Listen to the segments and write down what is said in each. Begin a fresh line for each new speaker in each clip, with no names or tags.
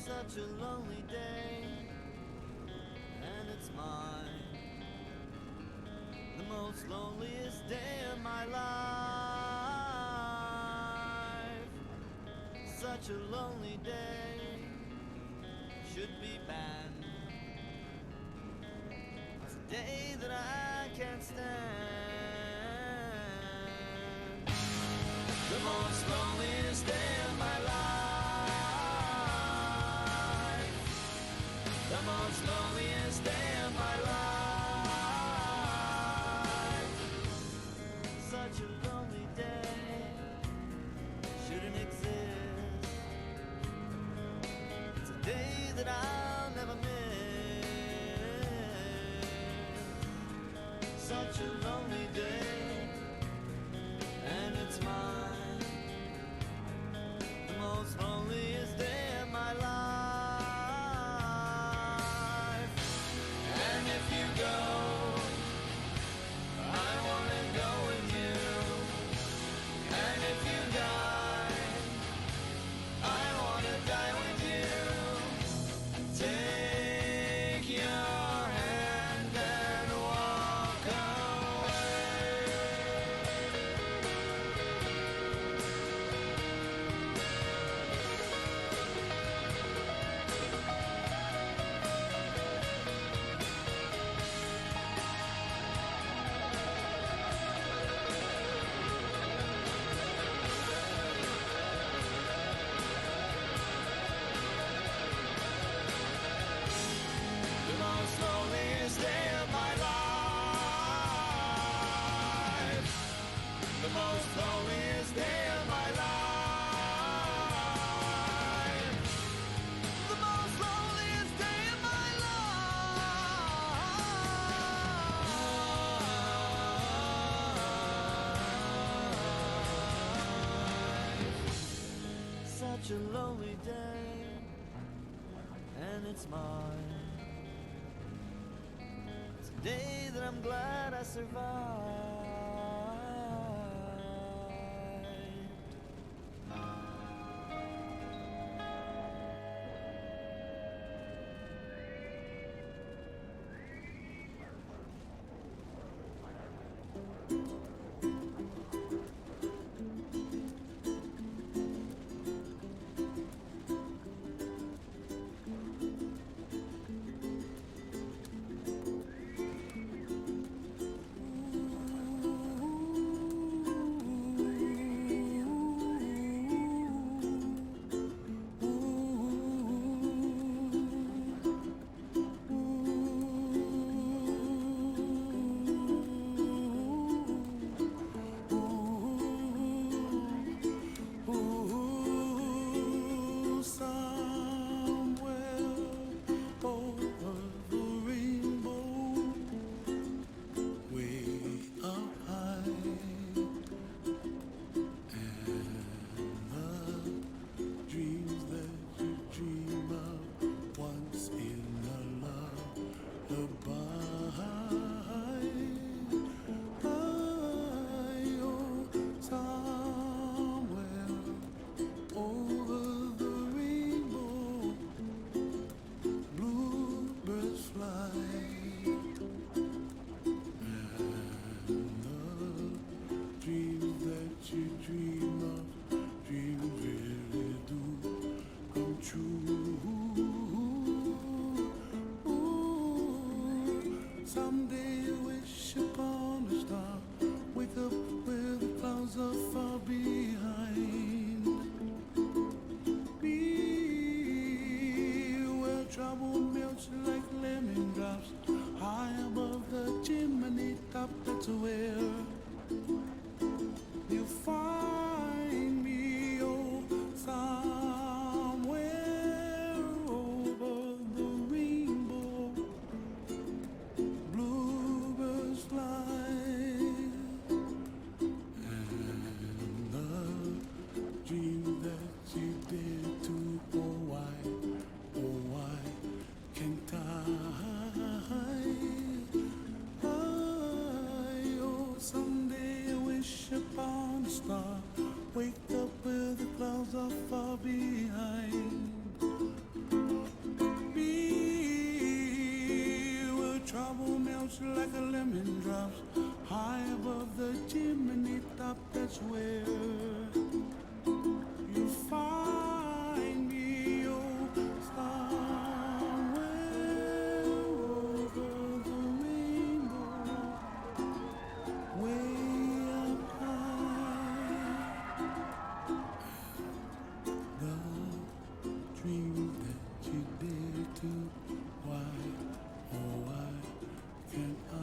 Such a lonely day, and it's mine, the most loneliest day of my life. Such a lonely day should be banned. It's a day that I can't stand. The most loneliest day of my life. The most loneliest day of my life. Such a lonely day shouldn't exist. It's a day that I'll never miss. Such a lonely day, and it's mine, the most loneliest day of my life. And if you go, I wanna go with you. And if you die, I wanna die with you. Take your hand and walk away. The most loneliest day of my life. The most loneliest day of my life. The most loneliest day of my life. Such a lonely day, and it's mine. Day that I'm glad I survived. that's where you find me, oh, somewhere over the rainbow, way up high. The dreams that you dare to, why, oh why can't I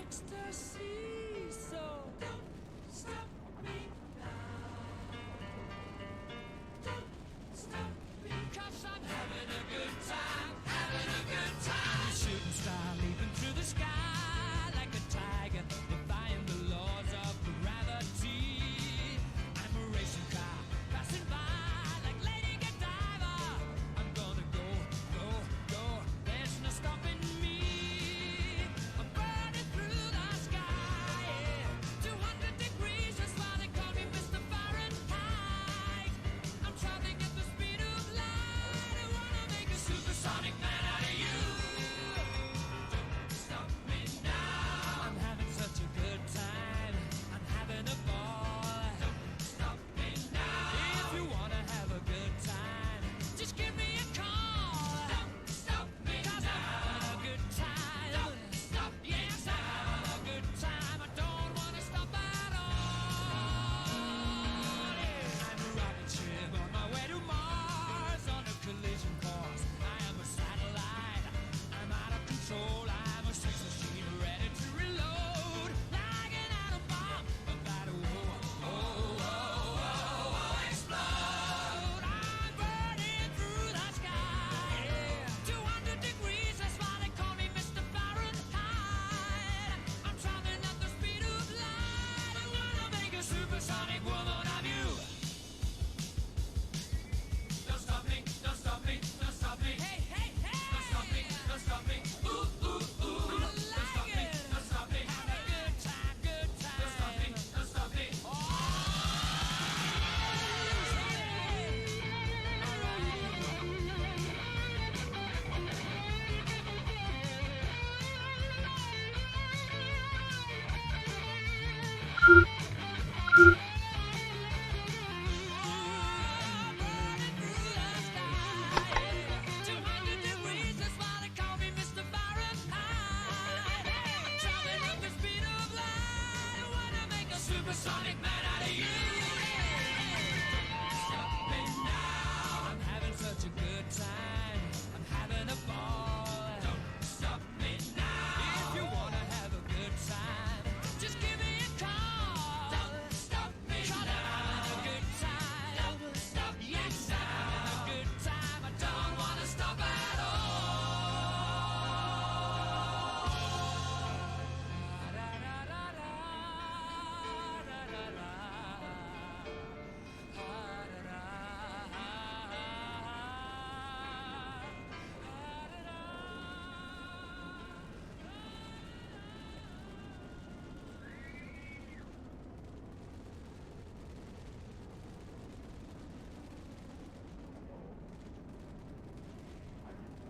ecstasy. So don't stop me now. Don't stop me, 'cause I'm having a good time, having a good time. Shooting star leaping through the sky like a tiger, defying the laws of gravity. I'm a racing car passing by like Lady Godiva. I'm gonna go, go, go. There's no stopping me. I'm burning through the sky. Yeah. 200 degrees, that's why they call me Mr. Fahrenheit. I'm traveling at the speed of light. I wanna make a supersonic man out of you. Don't stop me now. I'm having such a good time. I'm having a ball. Don't stop me now. If you wanna have a good time, just give me a call. Don't stop me now. I'm having a good time. Don't stop me. Yes, I'm having a good time. I don't wanna stop at all. Yeah. I'm a rocket ship on my way to Mars on a collision course. I am a satellite. I'm out of control. I'm a sex machine ready to reload. Like an atom bomb about to explode. I'm burning through the sky. Yeah. 200 degrees, that's why they call me Mr. Fahrenheit. I'm traveling at the speed of light. I wanna make a supersonic woman of you. Don't stop me, don't stop me, don't stop me. Hey, hey, hey. Don't stop me, don't stop me. Ooh, ooh, ooh. Don't stop me, don't stop me. Have a good time, good time. Don't stop me, don't stop me. Supersonic man out of you. Stop me now. I'm having such a good time. I'm having a ball. Don't stop me now. If you wanna have a good time, just give me a call. Don't stop me now. I'm having a good time. Don't stop. Yes, I'm having a good time. I don't wanna stop at all.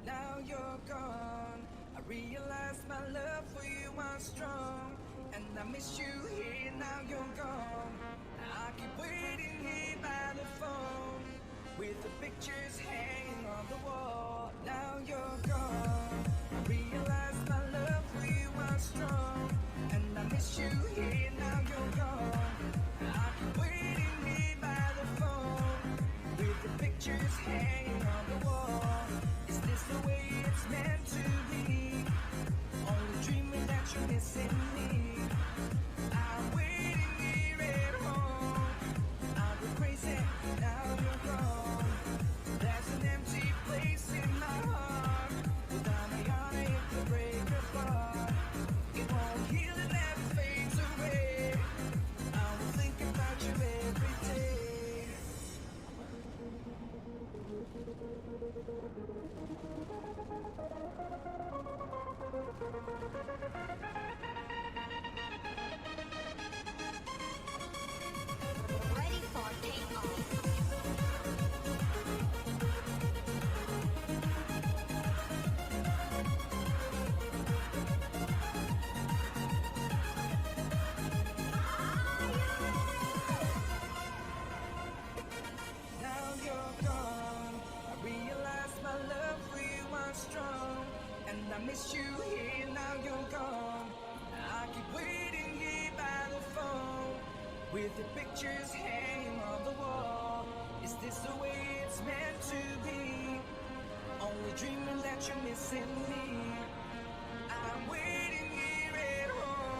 Now you're gone. I realize my love for you was strong, and I miss you here. Now you're gone. I keep waiting here by the phone with the pictures hanging on the wall. Now you're gone. I realize my love for you was strong, and I miss you here. Now you're gone. I keep waiting here by the phone with the pictures hanging on the wall. Is this the way it's meant to be? Only dreaming that you're missing me. I'm waiting here at home. I go crazy, now you're gone. There's an empty place in my heart. Without me on it to break apart. It won't heal and never fades away. I will think about you every day.
Ready for takeoff.
Now you're gone. I realize my love for you was strong, and I miss you here. Now you're gone. I keep waiting here by the phone with the pictures hanging on the wall. Is this the way it's meant to be? Only dreaming that you're missing me. I'm waiting here at home.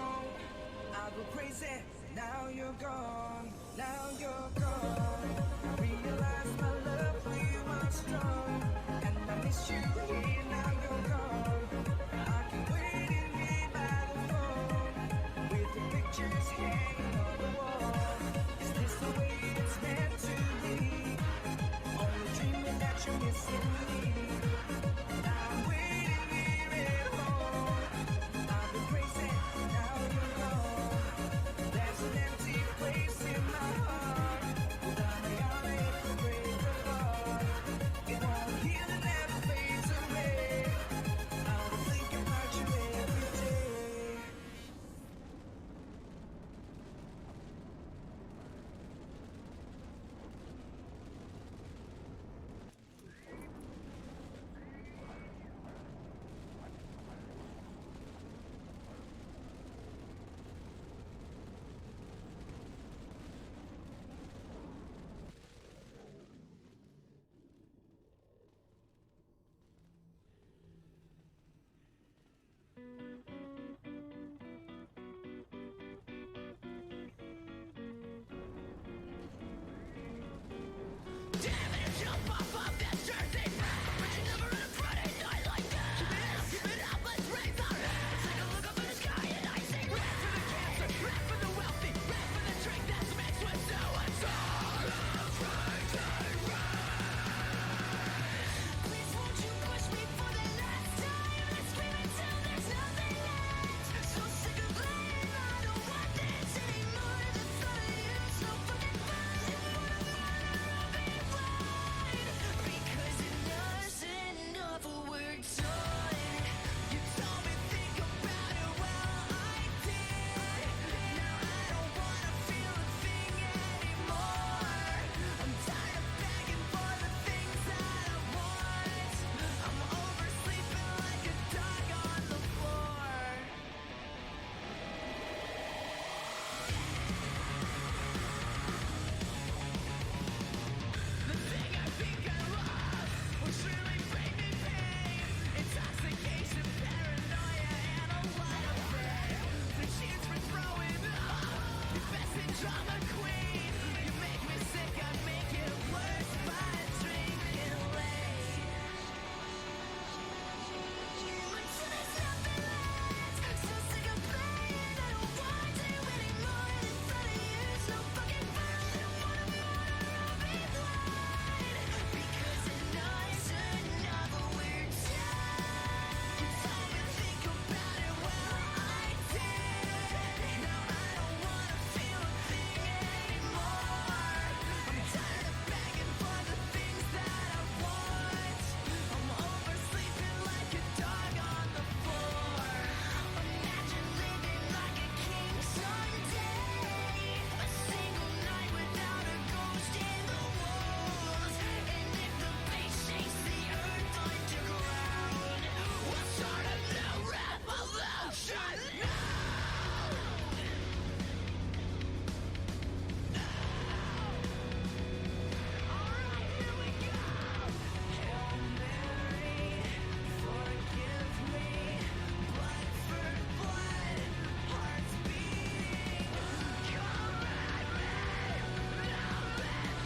you're gone, now you're gone. I realize my love for you was strong, and I miss you here, now you're gone. I keep waiting here by the phone, with the pictures hanging on the wall. Is this the way it's meant to be? Only dreaming that you're missing me. Now I'm waiting here at home. I've been crazy, now you're gone. There's an empty place in my heart, without me I'll never break apart. It won't heal and never fades away. I'll think about you every day. Please won't you push me for the last time and scream until there's nothing left. So sick of playing, I don't want this anymore. The thought of you's no fucking fun. Because enough's enough, we're done. You told me think about it, well I did. Now I don't wanna feel a thing anymore. I'm tired of begging for the things that I want. I'm oversleeping like a dog on the floor. The thing I think I love will surely bring me pain. Intoxication, paranoia, and a lot of pain. The chance for throwing up, your best in drama queen. You make me sick, I make it worse by drinking late. Until there's nothing left, so sick of playing. I don't want to anymore. The thought of you's no fucking fun. I don't wanna be blind. Because enough's enough, we're done. You told me think about it, well I did. Now I don't wanna feel a thing anymore. I'm tired of begging for the things that I want. I'm oversleeping like a dog on the floor. Imagine living like a king someday. A single night without a ghost in the walls. And if the bass shakes the earth underground, we'll start a new revolution now. Alright, here we go. Hail Mary, forgive me. Blood for blood, hearts beating. Come at me, now that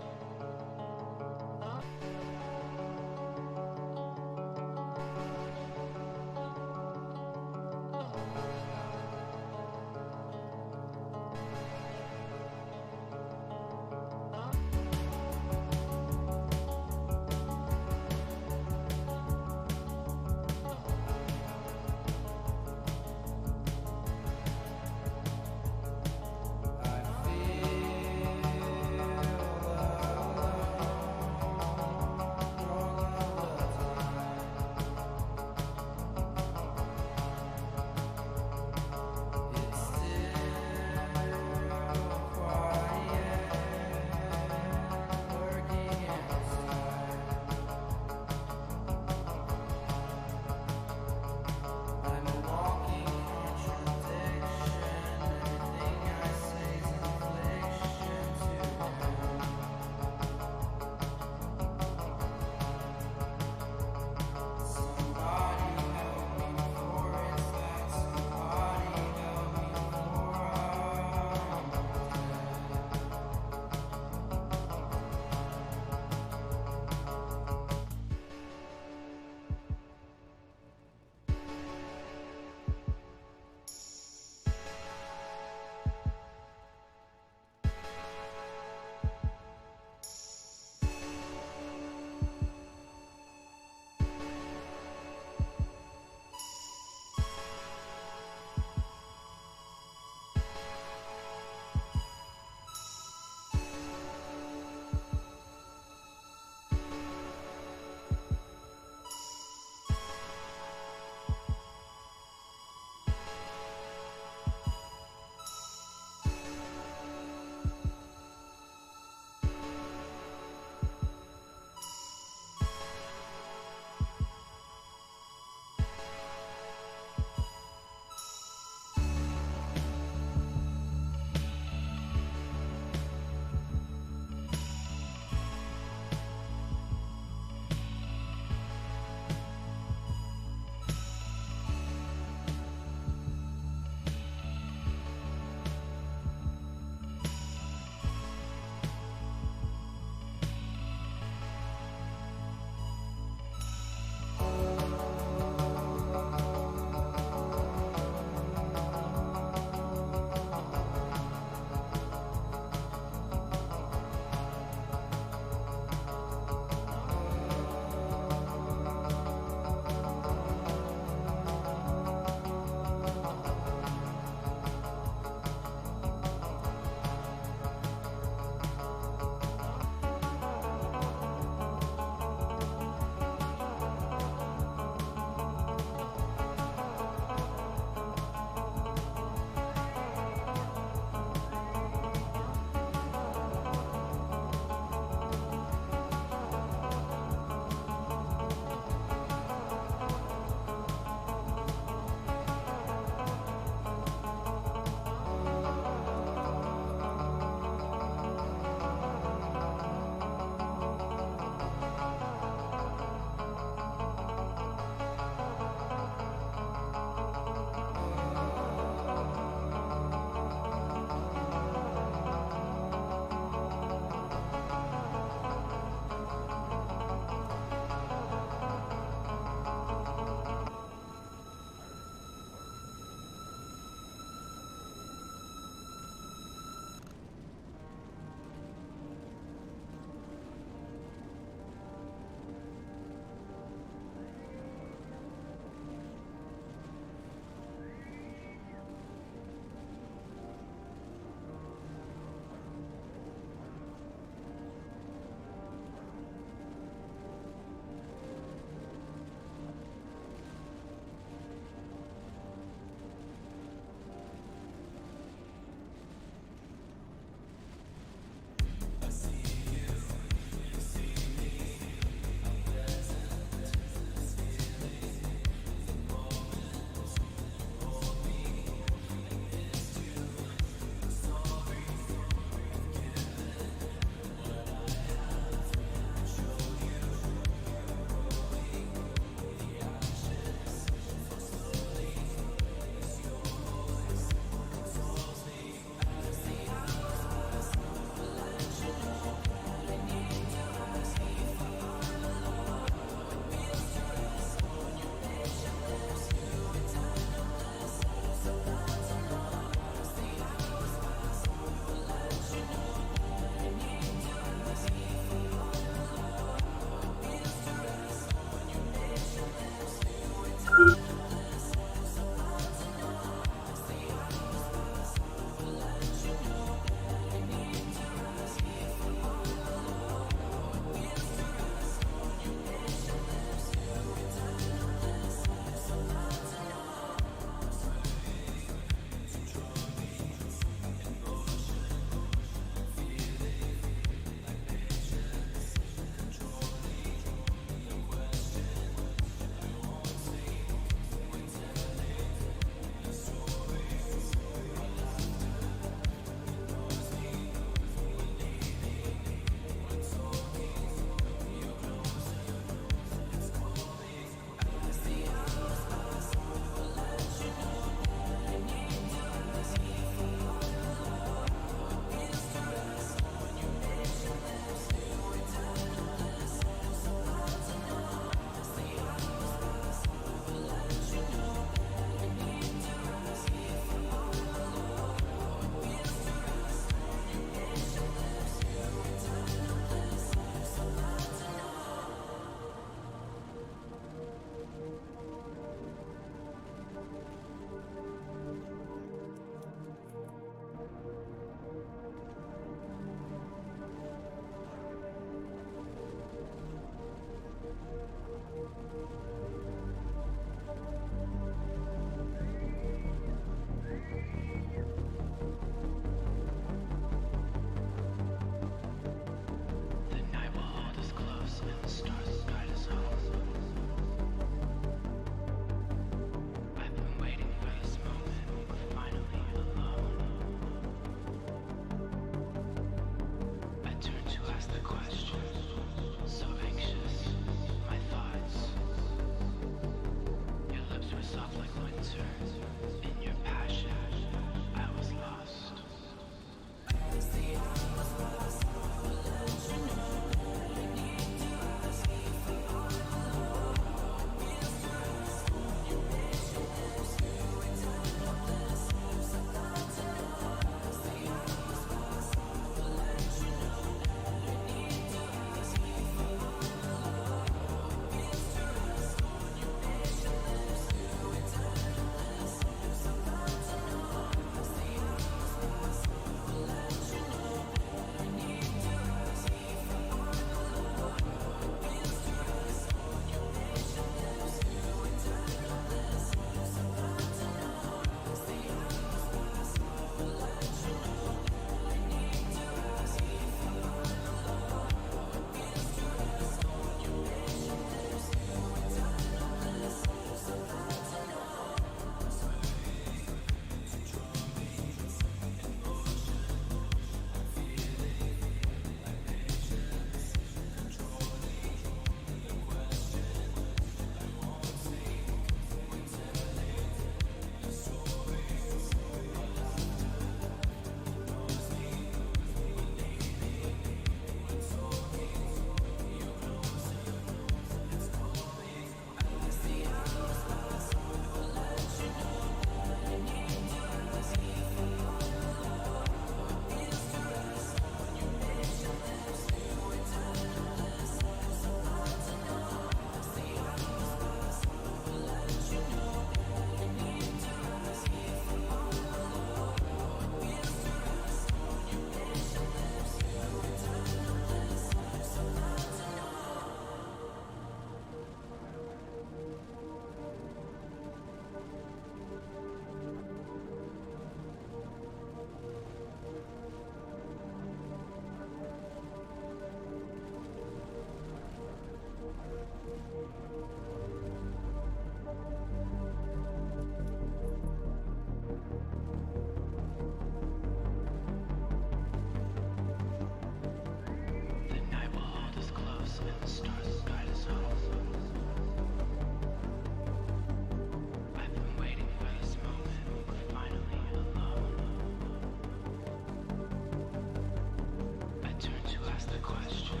question.